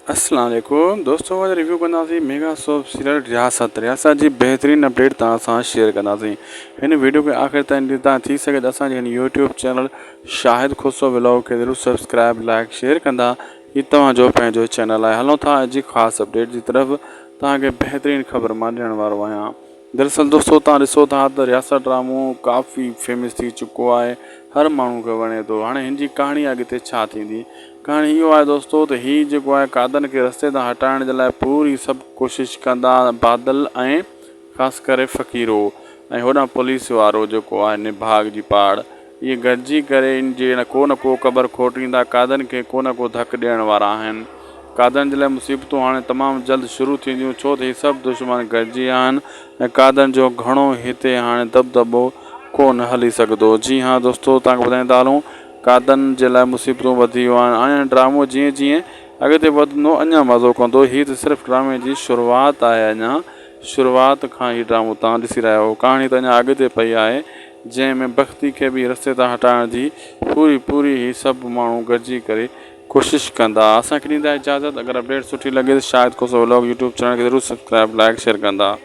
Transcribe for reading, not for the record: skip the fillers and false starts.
अस्सलाम वालेकुम दोस्तों, अॼु रिव्यू कंदासीं मेगा सोप सीरियल रियासत जी बेहतरीन अपडेट तव्हां सां शेयर कंदासीं। हिन वीडियो खे आख़िर ताईं ॾिसो थी सघे त असांजे हिन यूट्यूब चैनल शाहिद खुसरो व्लॉग खे ज़रूरु सब्सक्राइब लाइक शेयर कंदा। हीउ तव्हांजो पंहिंजो चैनल आहे। हलो था अॼु जी ख़ासि अपडेट जी तरफ़। तव्हांखे बहितरीन ख़बर मां ॾियण वारो आहियां। दरअसल दोस्तों, तव्हां ॾिसो था त रियासत ड्रामो काफ़ी फेमस थी चुको आहे, हर माण्हू खे वणे थो। हाणे हिन जी कहाणी अॻिते छा थींदी, कहाणी इहो आहे दोस्तों त हीउ जेको आहे कादन खे रस्ते तां हटाइण जे लाइ पूरी सभु कोशिशि कंदा बादल ऐं ख़ासि करे फ़क़ीरो ऐं होॾां पुलिस वारो जेको आहे निभाग जी पाड़, इहे गॾिजी करे इन जे को न को क़बर खोटींदा कादन खे को न को धकु ॾियण वारा आहिनि। कादन जे लाइ मुसीबतूं हाणे तमामु जल्द शुरू थींदियूं, छो त हीअ सभु दुश्मन गॾिजी विया आहिनि ऐं कादन जो घणो हिते हाणे दबदबो कोन हली सघंदो। जी हाँ दोस्तों, तव्हांखे ॿुधाईंदा हलूं कादन जे लाइ मुसीबतूं वधी वियूं आहिनि। हाणे ड्रामो जीअं जीअं अॻिते वधंदो अञा मज़ो कंदो। हीअ त सिर्फ़ु ड्रामे जी शुरूआति आहे। अञा शुरूआति खां हीउ ड्रामो तव्हां ॾिसी रहिया आहियो। कहाणी त अञा अॻिते पई आहे, जंहिंमें बख़्ती खे बि रस्ते तां हटाइण जी पूरी हीअ सभु माण्हू गॾिजी करे कोशिशि कंदा। असांखे ॾींदा इजाज़त। अगरि अपडेट सुठी लॻे त शाहिद खुसरो व्लॉग यूट्यूब चैनल खे ज़रूरु सब्सक्राइब लाइक शेयर कंदा।